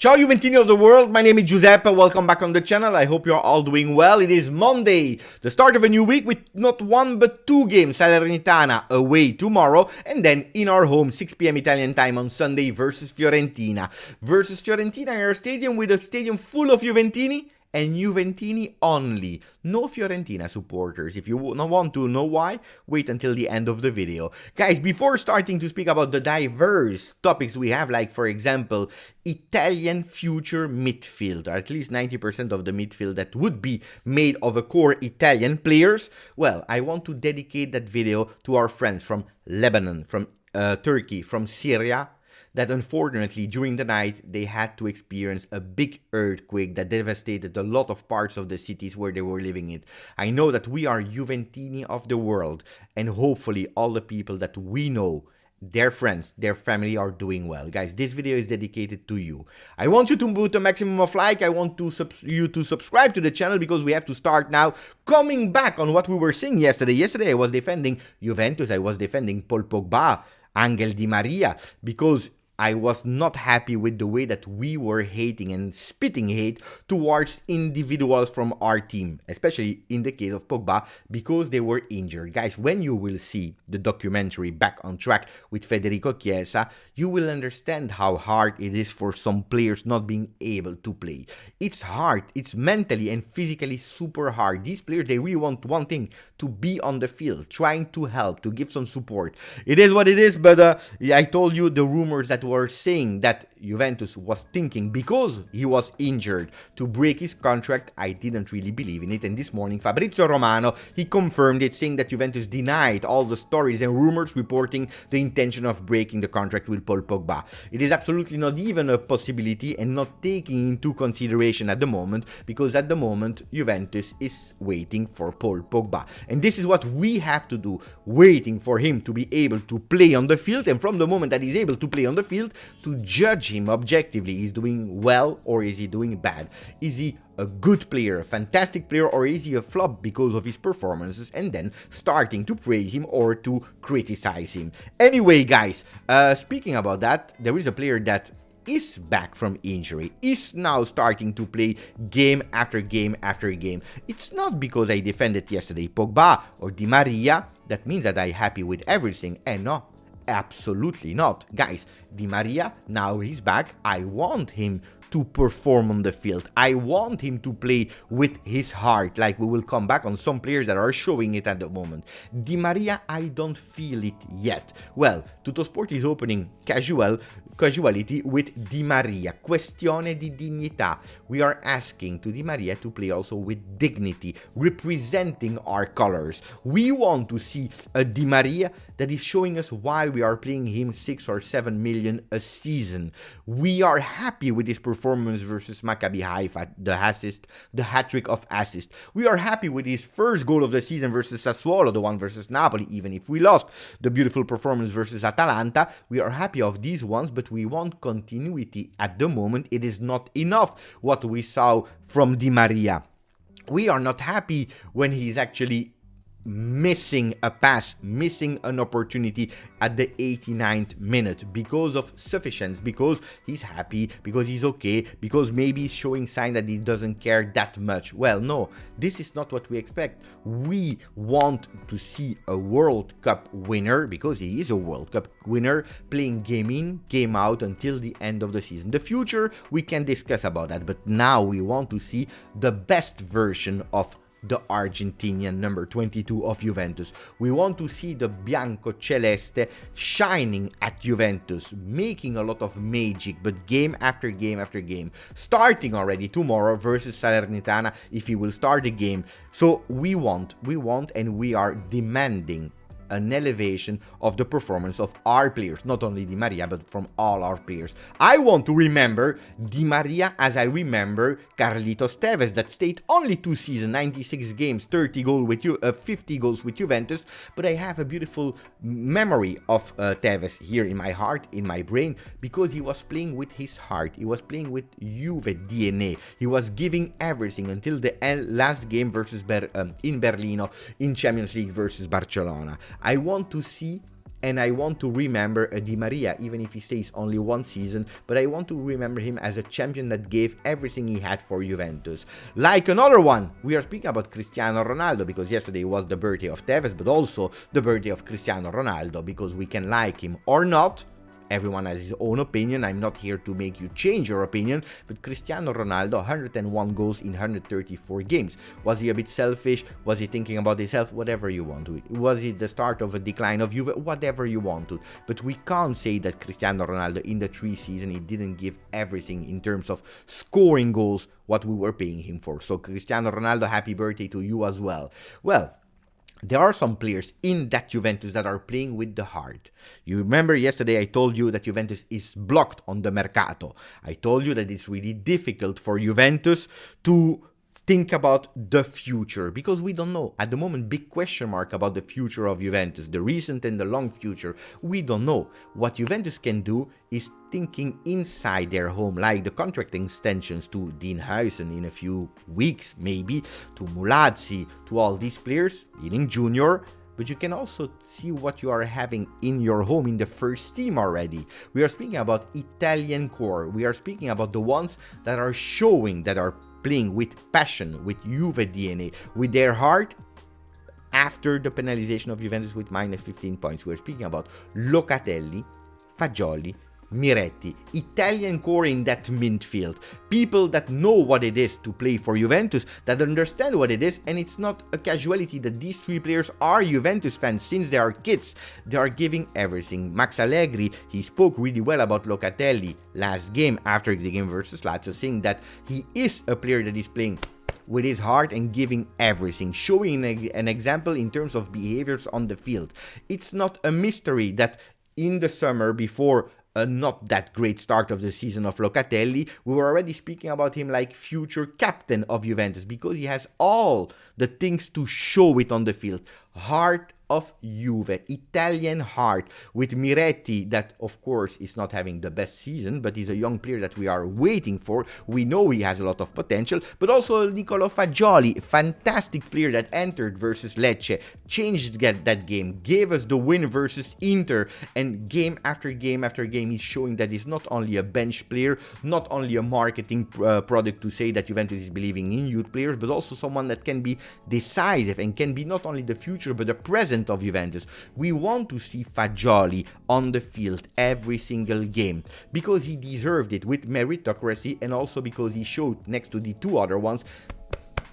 Ciao Juventini of the world, my name is Giuseppe, welcome back on the channel, I hope you're all doing well. It is Monday, the start of a new week with not one but two games. Salernitana away tomorrow, and then in our home 6 p.m. Italian time on Sunday versus Fiorentina. Versus Fiorentina in our stadium with a stadium full of Juventini and Juventini only. No Fiorentina supporters. If you want to know why, wait until the end of the video. Guys, before starting to speak about the diverse topics we have, like for example, Italian future midfield, or at least 90% of the midfield that would be made of a core Italian players, well, I want to dedicate that video to our friends from Lebanon, from Turkey, from Syria, that unfortunately during the night they had to experience a big earthquake that devastated a lot of parts of the cities where they were living in. I know that we are Juventini of the world, and hopefully all the people that we know, their friends, their family are doing well. Guys, this video is dedicated to you. I want you to put a maximum of like. I want you to subscribe to the channel because we have to start now coming back on what we were saying yesterday. Yesterday I was defending Juventus, I was defending Paul Pogba, Angel Di Maria, because I was not happy with the way that we were hating and spitting hate towards individuals from our team, especially in the case of Pogba, because they were injured. Guys, when you will see the documentary Back on Track with Federico Chiesa, you will understand how hard it is for some players not being able to play. It's hard. It's mentally and physically super hard. These players, they really want one thing, to be on the field, trying to help, to give some support. It is what it is, but I told you the rumors that were saying that Juventus was thinking, because he was injured, to break his contract. I didn't really believe in it, and this morning Fabrizio Romano, he confirmed it, saying that Juventus denied all the stories and rumors reporting the intention of breaking the contract with Paul Pogba. It is absolutely not even a possibility and not taking into consideration at the moment, because at the moment Juventus is waiting for Paul Pogba, and this is what we have to do, waiting for him to be able to play on the field, and from the moment that he's able to play on the field, to judge him objectively. Is doing well or is he doing bad? Is he a good player, a fantastic player, or is he a flop because of his performances, and then starting to praise him or to criticize him? Anyway, guys, speaking about that, there is a player that is back from injury, is now starting to play game after game after game. It's not because I defended yesterday Pogba or Di Maria that means that I'm happy with everything, and no, absolutely not. Guys, Di Maria, now he's back. I want him to perform on the field. I want him to play with his heart, like we will come back on some players that are showing it at the moment. Di Maria, I don't feel it yet. Well, Tuttosport is opening casuality with Di Maria. Questione di dignità. We are asking to Di Maria to play also with dignity, representing our colors. We want to see a Di Maria that is showing us why we are playing him 6 or 7 million a season. We are happy with his performance versus Maccabi Haifa, the hat-trick of assist. We are happy with his first goal of the season versus Sassuolo, the one versus Napoli, even if we lost. The beautiful performance versus Atalanta. We are happy of these ones, but we want continuity. At the moment, it is not enough what we saw from Di Maria. We are not happy when he's actually missing a pass, missing an opportunity at the 89th minute because of sufficiency, because he's happy, because he's okay, because maybe he's showing sign that he doesn't care that much. Well, no, this is not what we expect. We want to see a World Cup winner, because he is a World Cup winner, playing game in, game out until the end of the season. The future, we can discuss about that, but now we want to see the best version of the Argentinian number 22 of Juventus. We want to see the Bianco Celeste shining at Juventus, making a lot of magic, but game after game after game, starting already tomorrow versus Salernitana if he will start the game. So we want and we are demanding an elevation of the performance of our players, not only Di Maria, but from all our players. I want to remember Di Maria as I remember Carlitos Tevez, that stayed only 2 seasons, 96 games, 50 goals with Juventus, but I have a beautiful memory of Tevez here in my heart, in my brain, because he was playing with his heart, he was playing with Juve DNA, he was giving everything until the last game versus in Berlino in Champions League versus Barcelona. I want to see and I want to remember Di Maria, even if he stays only one season, but I want to remember him as a champion that gave everything he had for Juventus. Like another one, we are speaking about Cristiano Ronaldo, because yesterday was the birthday of Tevez, but also the birthday of Cristiano Ronaldo, because we can like him or not. Everyone has his own opinion. I'm not here to make you change your opinion, but Cristiano Ronaldo, 101 goals in 134 games. Was he a bit selfish? Was he thinking about himself? Whatever you want to. Was it the start of a decline of Juve? Whatever you want to. But we can't say that Cristiano Ronaldo in the 3 seasons, he didn't give everything in terms of scoring goals what we were paying him for. So Cristiano Ronaldo, happy birthday to you as well. Well, there are some players in that Juventus that are playing with the heart. You remember yesterday I told you that Juventus is blocked on the Mercato. I told you that it's really difficult for Juventus to think about the future, because we don't know. At the moment, big question mark about the future of Juventus, the recent and the long future. We don't know. What Juventus can do is thinking inside their home, like the contract extensions to Dean Huijsen in a few weeks, maybe, to Mulazzi, to all these players, Ealing Jr., but you can also see what you are having in your home in the first team already. We are speaking about Italian core. We are speaking about the ones that are showing, that are playing with passion, with Juve DNA, with their heart, after the penalization of Juventus with minus 15 points. We're speaking about Locatelli, Fagioli, Miretti, Italian core in that midfield. People that know what it is to play for Juventus, that understand what it is, and it's not a casualty that these 3 players are Juventus fans since they are kids. They are giving everything. Max Allegri, he spoke really well about Locatelli last game after the game versus Lazio, saying that he is a player that is playing with his heart and giving everything, showing an example in terms of behaviors on the field. It's not a mystery that in the summer, before a not that great start of the season of Locatelli, we were already speaking about him like future captain of Juventus, because he has all the things to show it on the field. Heart of Juve, Italian heart, with Miretti, that of course is not having the best season, but he's a young player that we are waiting for. We know he has a lot of potential, but also Nicolo Fagioli, fantastic player that entered versus Lecce, changed that game, gave us the win versus Inter, and game after game after game he's showing that he's not only a bench player, not only a marketing product to say that Juventus is believing in youth players, but also someone that can be decisive and can be not only the future but the present of Juventus. We want to see Fagioli on the field every single game, because he deserved it with meritocracy, and also because he showed, next to the 2 other ones,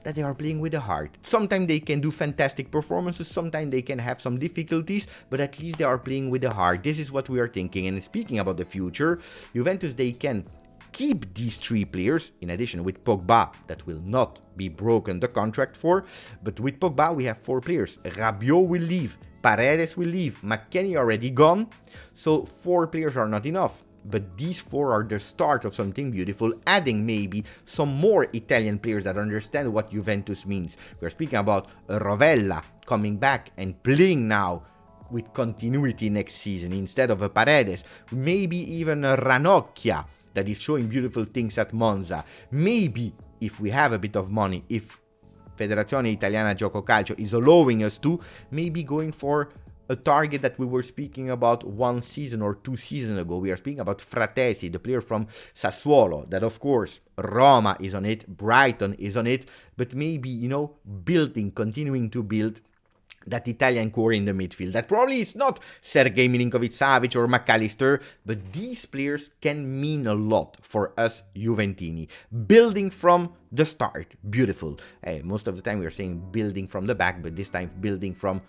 that they are playing with the heart. Sometimes they can do fantastic performances, sometimes they can have some difficulties, but at least they are playing with the heart. This is what we are thinking. And speaking about the future, Juventus, they can keep these 3 players, in addition with Pogba, that will not be broken the contract for, but with Pogba we have 4 players. Rabiot will leave, Paredes will leave, McKennie already gone, so 4 players are not enough. But these 4 are the start of something beautiful, adding maybe some more Italian players that understand what Juventus means. We're speaking about Rovella coming back and playing now with continuity next season instead of a Paredes, maybe even a Ranocchia that is showing beautiful things at Monza. Maybe, if we have a bit of money, if Federazione Italiana Gioco Calcio is allowing us to, maybe going for a target that we were speaking about 1 season or 2 seasons ago. We are speaking about Fratesi, the player from Sassuolo, that of course Roma is on it, Brighton is on it, but maybe, you know, building, continuing to build that Italian core in the midfield. That probably is not Sergej Milinkovic-Savic or McAllister, but these players can mean a lot for us Juventini. Building from the start, beautiful. Most of the time we are saying building from the back, but this time building from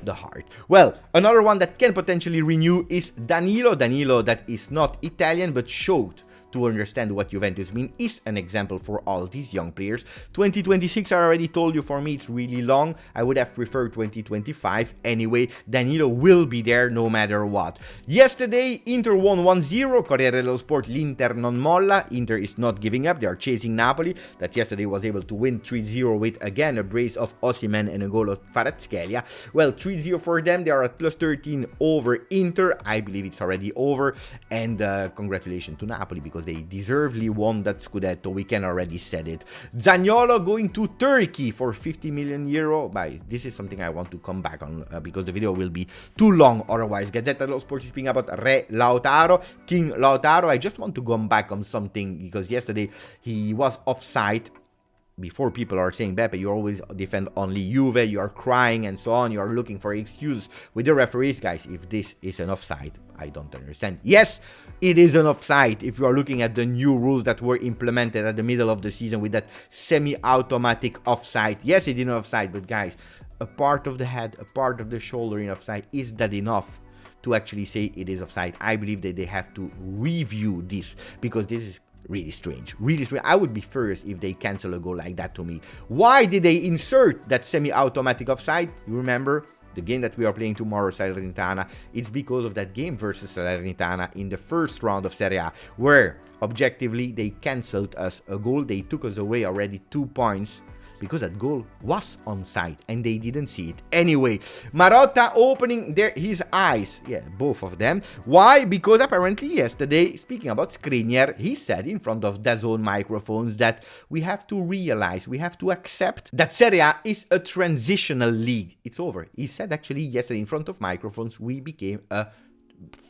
the heart. Well, another one that can potentially renew is Danilo. Danilo, that is not Italian, but showed to understand what Juventus mean, is an example for all these young players. 2026, I already told you, for me it's really long. I would have preferred 2025. Anyway, Danilo will be there no matter what. Yesterday, Inter won 1-0. Corriere dello Sport, l'Inter non molla. Inter is not giving up. They are chasing Napoli, that yesterday was able to win 3-0 with, again, a brace of Osimhen and a goal of Kvaratskhelia. Well, 3-0 for them. They are at plus 13 over Inter. I believe it's already over. And congratulations to Napoli, because because they deservedly won that Scudetto. We can already said it. Zaniolo going to Turkey for 50 million euro. This is something I want to come back on because the video will be too long otherwise. Gazzetta dello Sport is speaking about Re Lautaro, King Lautaro. I just want to come back on something because yesterday he was offside. Before people are saying, Beppe, you always defend only Juve, you are crying and so on, you are looking for excuse with the referees. Guys, if this is an offside, I don't understand. Yes, it is an offside if you are looking at the new rules that were implemented at the middle of the season with that semi-automatic offside. Yes, it is an offside, but guys, a part of the head, a part of the shoulder in offside, is that enough to actually say it is offside? I believe that they have to review this because this is really strange, really strange. I would be furious if they cancel a goal like that to me. Why did they insert that semi-automatic offside? You remember the game that we are playing tomorrow, Salernitana? It's because of that game versus Salernitana in the first round of Serie A, where objectively they cancelled us a goal. They took us away already 2 points because that goal was onside and they didn't see it. Anyway, Marotta opening his eyes. Yeah, both of them. Why? Because apparently yesterday, speaking about Skriniar, he said in front of DAZN microphones that we have to realize, we have to accept that Serie A is a transitional league. It's over. He said actually yesterday in front of microphones, we became a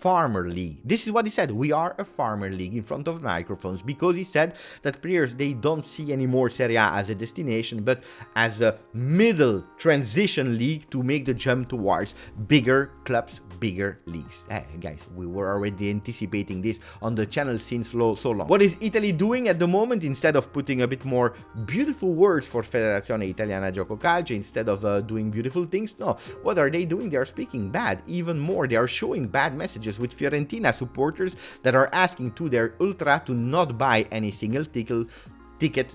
farmer league. This is what he said. We are a farmer league in front of microphones, because he said that players, they don't see anymore Serie A as a destination but as a middle transition league to make the jump towards bigger clubs, bigger leagues. Hey, guys, we were already anticipating this on the channel since so long. What is Italy doing at the moment? Instead of putting a bit more beautiful words for Federazione Italiana Gioco Calcio, instead of doing beautiful things, no, what are they doing? They are speaking bad. Even more, they are showing bad messages with Fiorentina supporters that are asking to their ultra to not buy any single ticket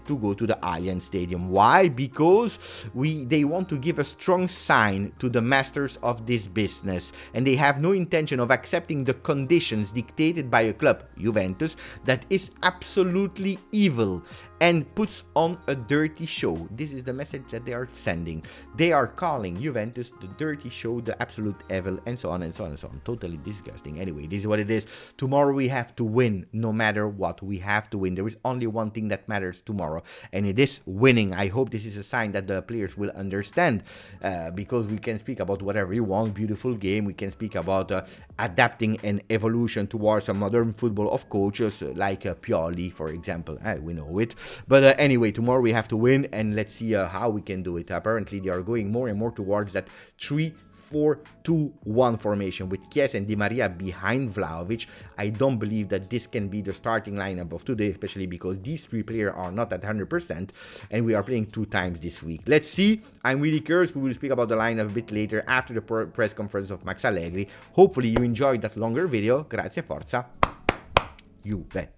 to go to the Allianz Stadium. Why? Because they want to give a strong sign to the masters of this business, and they have no intention of accepting the conditions dictated by a club, Juventus, that is absolutely evil and puts on a dirty show. This is the message that they are sending. They are calling Juventus the dirty show, the absolute evil, and so on and so on and so on. Totally disgusting. Anyway, this is what it is. Tomorrow we have to win. No matter what, we have to win. There is only one thing that matters tomorrow, and it is winning. I hope this is a sign that the players will understand, because we can speak about whatever you want, beautiful game, we can speak about adapting an evolution towards a modern football of coaches like Pioli, for example. We know it. But anyway, tomorrow we have to win, and let's see how we can do it. Apparently they are going more and more towards that 3-4-2-1 formation with Chiesa and Di Maria behind Vlahovic. I don't believe that this can be the starting lineup of today, especially because these three players are not at 100% and we are playing 2 times this week. Let's see. I'm really curious. We will speak about the lineup a bit later after the press conference of Max Allegri. Hopefully you enjoyed that longer video. Grazie, forza, Juve.